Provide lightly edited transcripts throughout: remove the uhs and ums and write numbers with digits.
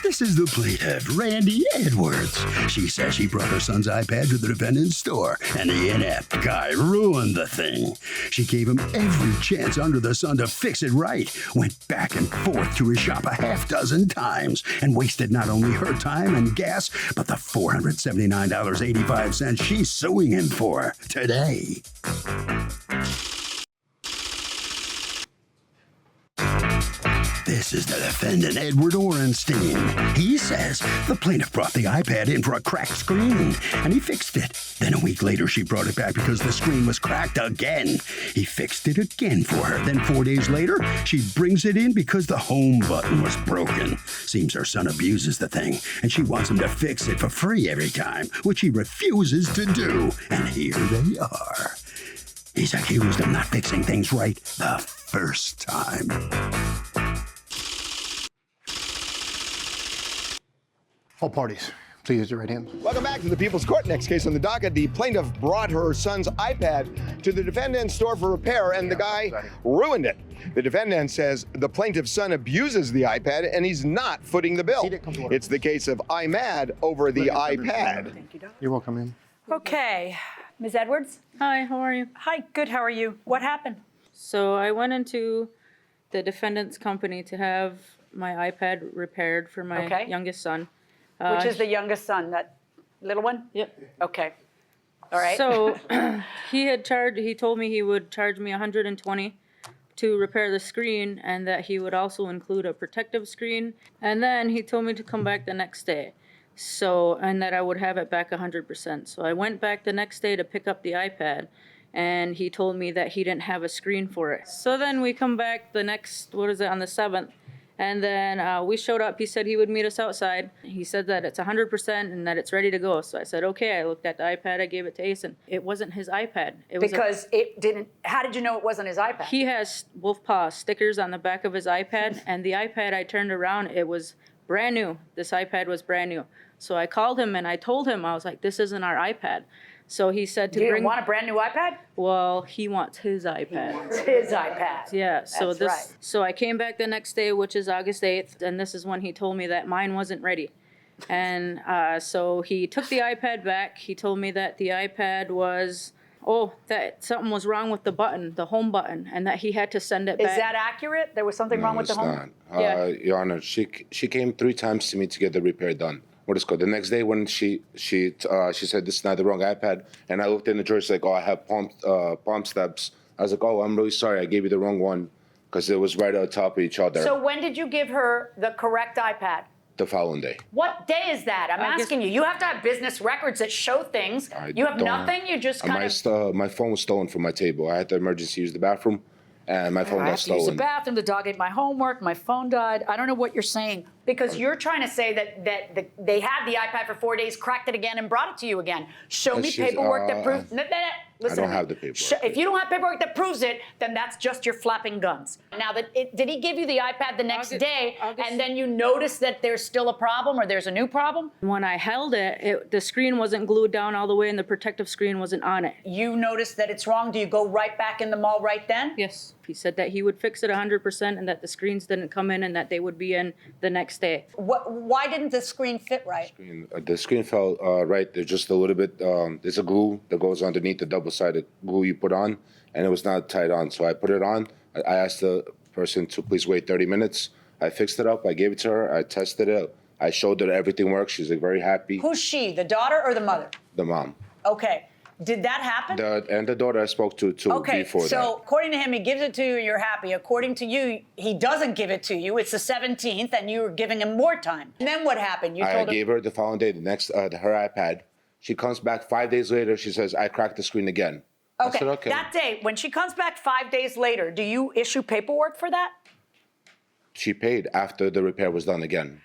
This is the plaintiff, Randy Edwards. She says she brought her son's iPad to the defendant's store, and the inept guy ruined the thing. She gave him every chance under the sun to fix it right, went back and forth to his shop a half dozen times, and wasted not only her time and gas, but the $479.85 she's suing him for today. This is the defendant, Edward Orenstein. He says the plaintiff brought the iPad in for a cracked screen, and he fixed it. Then a week later, she brought it back because the screen was cracked again. He fixed it again for her. Then 4 days later, she brings it in because the home button was broken. Seems her son abuses the thing, and she wants him to fix it for free every time, which he refuses to do. And here they are. He's accused of not fixing things right the first time. All parties, please use your right hand. Welcome back to the People's Court. Next case on the docket, the plaintiff brought her son's iPad to the defendant's store for repair, and the guy ruined it. The defendant says the plaintiff's son abuses the iPad, and he's not footing the bill. It's the case of I'm mad over the iPad. Thank you, Doc. You're welcome, ma'am. Okay, Ms. Edwards? Hi, how are you? Hi, good, how are you? What happened? So I went into the defendant's company to have my iPad repaired for my Okay. youngest son. Which is the youngest son, that little one? Yep. Okay, all right. So he told me he would charge me $120 to repair the screen, and that he would also include a protective screen. And then he told me to come back the next day. So, and that I would have it back 100%. So I went back the next day to pick up the iPad, and he told me that he didn't have a screen for it. So then we come back on the 7th, and then we showed up. He said he would meet us outside. He said that it's 100% and that it's ready to go. So I said, okay. I looked at the iPad, I gave it to Asen. It wasn't his iPad. It was Because it didn't, how did you know it wasn't his iPad? He has wolf paw stickers on the back of his iPad, and the iPad I turned around, it was brand new. This iPad was brand new. So I called him and I told him, I was like, this isn't our iPad. So he said to You bring. didn't want a brand new iPad? Well, he wants his iPad. It's his iPad. Yeah, so That's this. right. So I came back the next day, which is August 8th, and this is when he told me that mine wasn't ready. And so he took the iPad back. He told me that the iPad was, that something was wrong with the button, the home button, and that he had to send it back. Is that accurate? There was something wrong with the home? Not. Yeah. Your Honor, she came 3 times to me to get the repair done. What is called? The next day when she said this is not the wrong iPad, and I looked in the drawer, she's like, I have palm steps. I was like, I'm really sorry, I gave you the wrong one because it was right on top of each other. So when did you give her the correct iPad? The following day. What day is that? I'm asking you. You have to have business records that show things. You have nothing? You just kind of... My phone was stolen from my table. I had to emergency use the bathroom, and my phone I got have to use the stolen. bathroom, the dog ate my homework, my phone died. I don't know what you're saying. Because you're trying to say that they had the iPad for 4 days, cracked it again, and brought it to you again. Show me paperwork that proves... Listen, I don't have the paperwork. If you don't have paperwork that proves it, then that's just your flapping guns. Now, did he give you the iPad the next day, and then you notice that there's still a problem or there's a new problem? When I held it, the screen wasn't glued down all the way and the protective screen wasn't on it. You notice that it's wrong. Do you go right back in the mall right then? Yes. He said that he would fix it 100% and that the screens didn't come in and that they would be in the next day. Why didn't the screen fit right? The screen fell right. There's just a little bit. There's a glue that goes underneath the double-sided glue you put on, and it was not tied on. So I put it on. I asked the person to please wait 30 minutes. I fixed it up. I gave it to her. I tested it. I showed her that everything works. She's like very happy. Who's she? The daughter or the mother? The mom. Okay. Did that happen? The daughter I spoke to before that. So according to him, he gives it to you, you're happy. According to you, he doesn't give it to you. It's the 17th, and you were giving him more time. And then what happened? I gave her the following day, her iPad. She comes back 5 days later. She says, I cracked the screen again. Okay. I said, okay. That day, when she comes back 5 days later, do you issue paperwork for that? She paid after the repair was done again.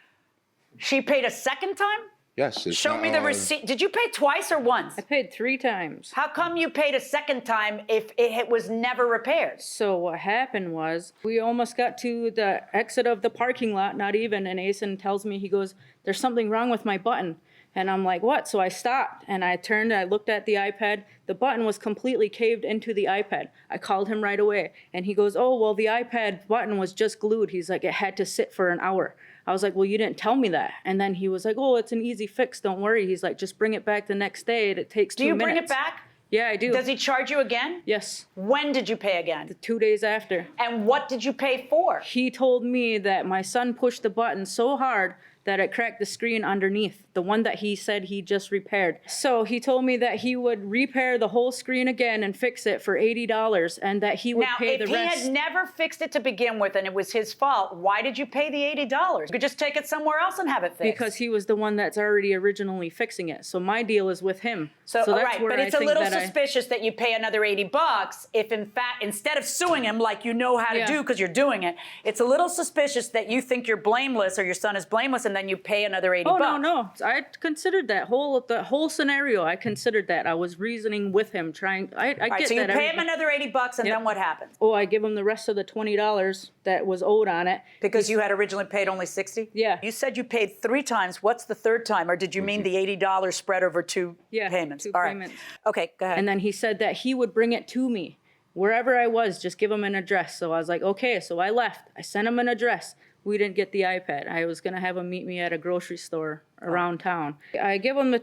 She paid a second time? Yes. Show me the receipt. Did you pay twice or once? I paid 3 times. How come you paid a second time if it was never repaired? So what happened was we almost got to the exit of the parking lot, not even, and Asen tells me, he goes, there's something wrong with my button. And I'm like, what? So I stopped and I turned, I looked at the iPad. The button was completely caved into the iPad. I called him right away and he goes, oh, well, the iPad button was just glued. He's like, it had to sit for an hour. I was like, well, you didn't tell me that. And then he was like, oh, it's an easy fix. Don't worry. He's like, just bring it back the next day. It takes 2 minutes. Do you bring it back? Yeah, I do. Does he charge you again? Yes. When did you pay again? 2 days after. And what did you pay for? He told me that my son pushed the button so hard that it cracked the screen underneath, the one that he said he just repaired. So he told me that he would repair the whole screen again and fix it for $80 and that he would pay the rest. Now, if he had never fixed it to begin with and it was his fault, why did you pay the $80? You could just take it somewhere else and have it fixed. Because he was the one that's already originally fixing it. So my deal is with him. So that's right, where but it's I a think little that suspicious that you pay another $80 if in fact, instead of suing him like you know how to do because you're doing it, it's a little suspicious that you think you're blameless or your son is blameless and then you pay another $80. Oh, no. I considered the whole scenario. I considered that. I was reasoning with him, trying. I All right, get so you that. pay him another $80 and then what happens? Oh, I give him the rest of the $20 that was owed on it. Because you had originally paid only $60? Yeah. You said you paid 3 times. What's the third time? Or did you mean the $80 spread over 2 payments? 2 All right. payments. Okay, go ahead. And then he said that he would bring it to me. Wherever I was, just give him an address. So I was like, okay. So I left. I sent him an address. We didn't get the iPad. I was gonna have him meet me at a grocery store around town. I give him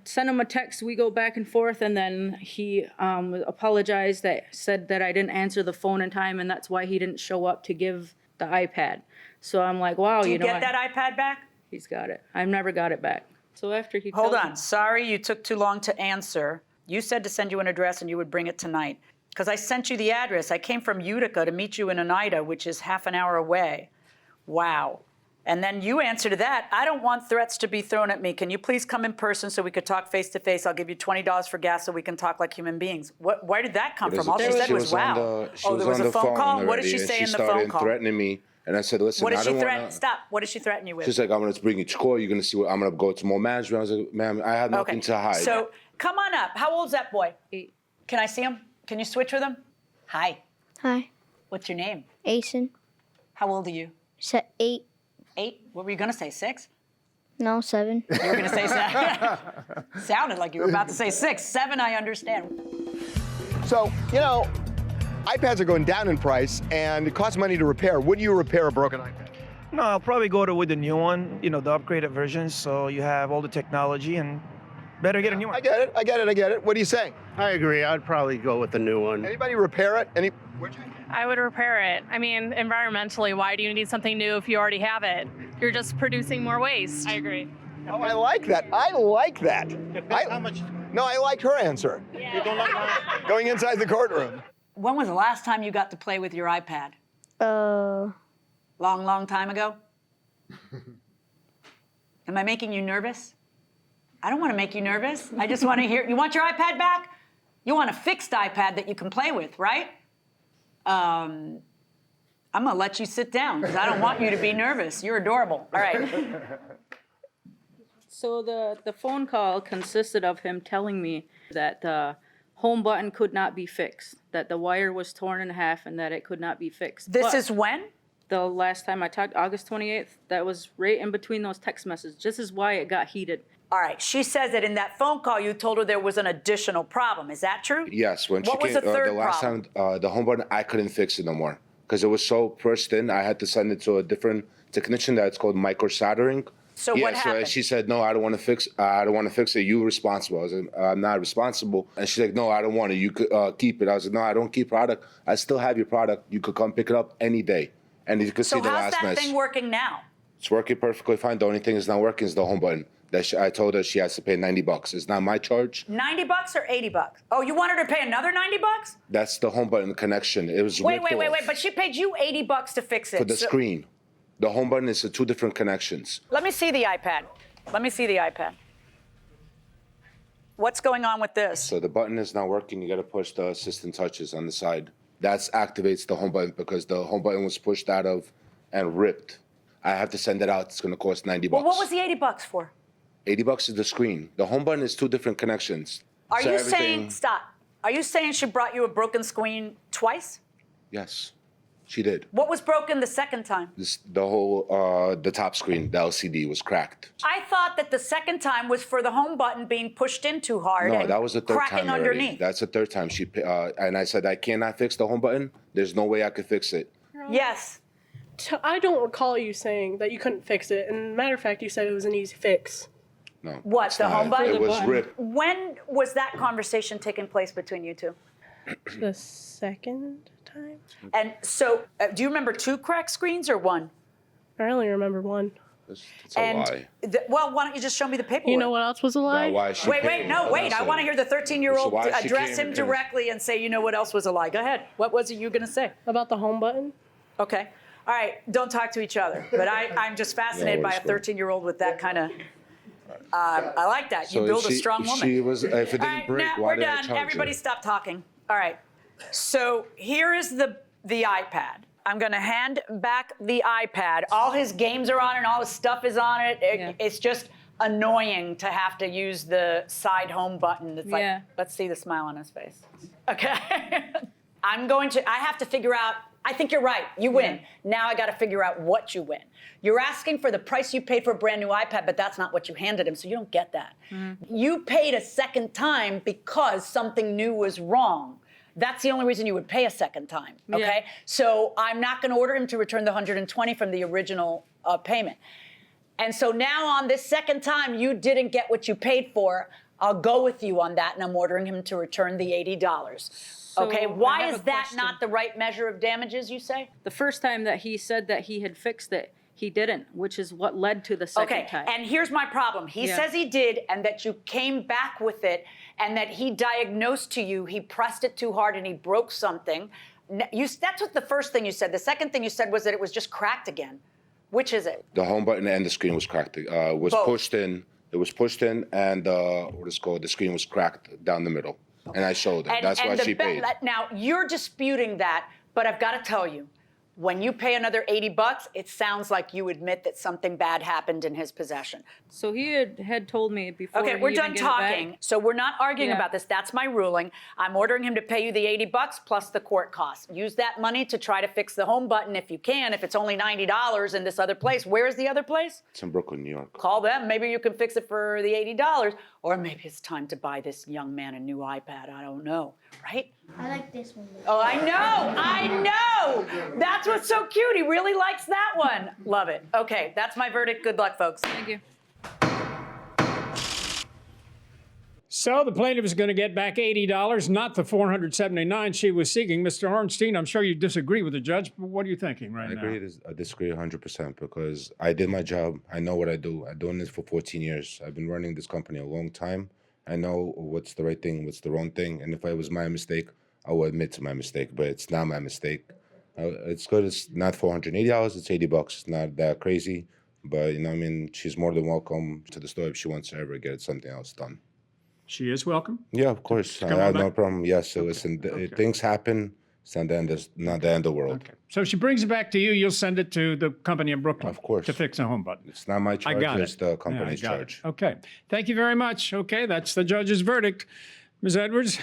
send him a text. We go back and forth, and then he apologized. Said that I didn't answer the phone in time, and that's why he didn't show up to give the iPad. So I'm like, wow, Do you know get what? that iPad back? He's got it. I've never got it back. So after he Hold tells on. Sorry you took too long to answer. You said to send you an address and you would bring it tonight. Because I sent you the address. I came from Utica to meet you in Oneida, which is half an hour away. Wow. And then you answer to that, I don't want threats to be thrown at me. Can you please come in person so we could talk face to face? I'll give you $20 for gas so we can talk like human beings. Where did that come from? All she said was, wow. She there was was on a phone call? What did she say in the phone started call? threatening me. And I said, listen, What did I she don't threaten? want to... Stop. What did she threaten you with? She's like, I'm going to bring you to court. You're going to see what... I'm going to go to more management. I was like, ma'am, I have nothing to hide. So come on up. How old's that boy? 8. Can I see him? Can you switch with him? Hi. Hi, What's your name? Asen. How old are you? 8. 8? What were you going to say? 6? No, 7. You were going to say 7. Sounded like you were about to say 6. 7, I understand. So, iPads are going down in price and it costs money to repair. Would you repair a broken iPad? No, I'll probably go with the new one, the upgraded version, so you have all the technology and better get a new one. I get it. What do you say? I agree. I'd probably go with the new one. Anybody repair it? I would repair it. I mean, environmentally, why do you need something new if you already have it? You're just producing more waste. I agree. Oh, I like that. How much? No, I like her answer. You don't like mine? Going inside the courtroom. When was the last time you got to play with your iPad? Long time ago? Am I making you nervous? I don't want to make you nervous. I just want to hear. You want your iPad back? You want a fixed iPad that you can play with, right? I'm going to let you sit down because I don't want you to be nervous. You're adorable. All right. So the phone call consisted of him telling me that the home button could not be fixed, that the wire was torn in half and that it could not be fixed. This But is when? the last time I talked, August 28th. That was right in between those text messages. This is why it got heated. All right. She says that in that phone call, you told her there was an additional problem. Is that true? Yes, when What she was came the third the last problem? time, the home button, I couldn't fix it no more because it was so pressed in. I had to send it to a different technician that's called micro soldering. So what happened? So she said, no, I don't want to fix. I don't want to fix it. You responsible. I was like, I'm not responsible. And she's like, no, I don't want it. You could keep it. I was like, no, I don't keep product. I still have your product. You could come pick it up any day. And you could see So the how's last that mess. thing working now? It's working perfectly fine. The only thing that's not working is the home button. I told her she has to pay $90. It's not my charge. $90 or $80? Oh, you wanted her to pay another $90? That's the home button connection. It was Wait. ripped off But she paid you $80 to fix it. for the screen. The home button is two different connections. Let me see the iPad. What's going on with this? So the button is not working. You got to push the assistant touches on the side. That activates the home button because the home button was pushed out of and ripped. I have to send it out. It's going to cost $90. Well, what was the $80 for? $80 is the screen. The home button is two different connections. Are So you everything- saying, stop, are you saying she brought you a broken screen twice? Yes, she did. What was broken the second time? The top screen, the LCD was cracked. I thought that the second time was for the home button being pushed in too hard No, and that was the third cracking time already. underneath. That's the third time and I said, I cannot fix the home button. There's no way I could fix it. Yes. I don't recall you saying that you couldn't fix it. And matter of fact, you said it was an easy fix. No. What, it's the not. home button? It was ripped. When was that conversation taking place between you two? The second time? And so, do you remember 2 cracked screens or 1? I only remember 1. It's a lie. Well, why don't you just show me the paperwork? You know what else was a lie? Why she Wait, paid. I want to hear the 13-year-old So why she address came him and- directly and say, you know what else was a lie. Go ahead. What was it you were going to say? About the home button? Okay. All right. Don't talk to each other. But I'm just fascinated by a 13-year-old with that kind of. I like that. You So build a strong woman. She was. If it All didn't right, break, now why we're did I done. charge Everybody her? stop talking. All right. So here is the iPad. I'm going to hand back the iPad. All his games are on it and all his stuff is on it. It's just annoying to have to use the side home button. It's like, let's see the smile on his face. Okay. I have to figure out, I think you're right. You win. Now I got to figure out what you win. You're asking for the price you paid for a brand new iPad, but that's not what you handed him, so you don't get that. You paid a second time because something new was wrong. That's the only reason you would pay a second time, okay? Yeah. So I'm not going to order him to return the $120 from the original payment. And so now on this second time, you didn't get what you paid for. I'll go with you on that, and I'm ordering him to return the $80. Okay, So, I why have is a that question. not the right measure of damages, you say? The first time that he said that he had fixed it, he didn't, which is what led to the second Okay, time. and here's my problem. He Yeah. says he did, and that you came back with it, and that he diagnosed to you, he pressed it too hard and he broke something. That's what the first thing you said. The second thing you said was that it was just cracked again. Which is it? The home button and the screen was cracked. Was Both. pushed in. It was pushed in, and what is called the screen was cracked down the middle. And I showed it. That's why she paid. Now, you're disputing that, but I've got to tell you, when you pay another $80, it sounds like you admit that something bad happened in his possession. So he had told me before. Okay, he we're even done gave it back- talking. So we're not arguing about this. That's my ruling. I'm ordering him to pay you the $80 plus the court costs. Use that money to try to fix the home button if you can. If it's only $90 in this other place, where's the other place? It's in Brooklyn, New York. Call them. Maybe you can fix it for the $80. Or maybe it's time to buy this young man a new iPad. I don't know, right? I like this one. Oh, I know. That's what's so cute. He really likes that one. Love it. Okay, that's my verdict. Good luck, folks. Thank you. So the plaintiff is going to get back $80, not the $479 she was seeking. Mr. Ornstein, I'm sure you disagree with the judge, but what are you thinking right now? I disagree 100% because I did my job. I know what I do. I've done this for 14 years. I've been running this company a long time. I know what's the right thing, what's the wrong thing. And if it was my mistake, I will admit to my mistake, but it's not my mistake. It's good. It's not $480. It's $80. It's not that crazy. But, you know, I mean, she's more than welcome to the store if she wants to ever get something else done. She is welcome? Yeah, of course. I come have on no back? problem. Yes, so listen, things happen. It's not the end of the world. Okay. So if she brings it back to you, you'll send it to the company in Brooklyn. Of course. To fix a home button. It's not my I charge. got It's it. the Yeah, company's I got charge. it. Okay. Thank you very much. Okay, that's the judge's verdict. Ms. Edwards,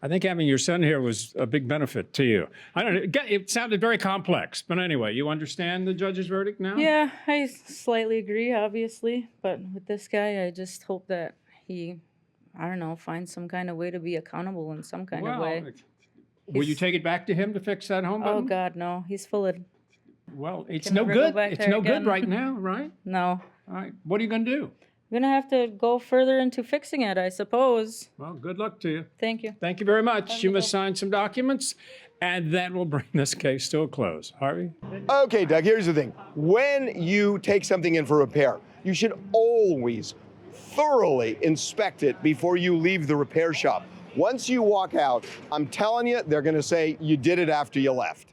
I think having your son here was a big benefit to you. I don't know. It sounded very complex, but anyway, you understand the judge's verdict now? Yeah, I slightly agree, obviously, but with this guy, I just hope that he, I don't know, finds some kind of way to be accountable in some kind of way. Will you take it back to him to fix that home button? Oh God, no, he's full of. Well, it's Can no never go good. back It's there no good again. right now, right? No, All right. What are you going to do? I'm gonna have to go further into fixing it, I suppose. Well, good luck to you. Thank you. Thank you very much. You must sign some documents, and that will bring this case to a close. Harvey? Okay, Doug, here's the thing. When you take something in for repair, you should always thoroughly inspect it before you leave the repair shop. Once you walk out, I'm telling you, they're going to say you did it after you left.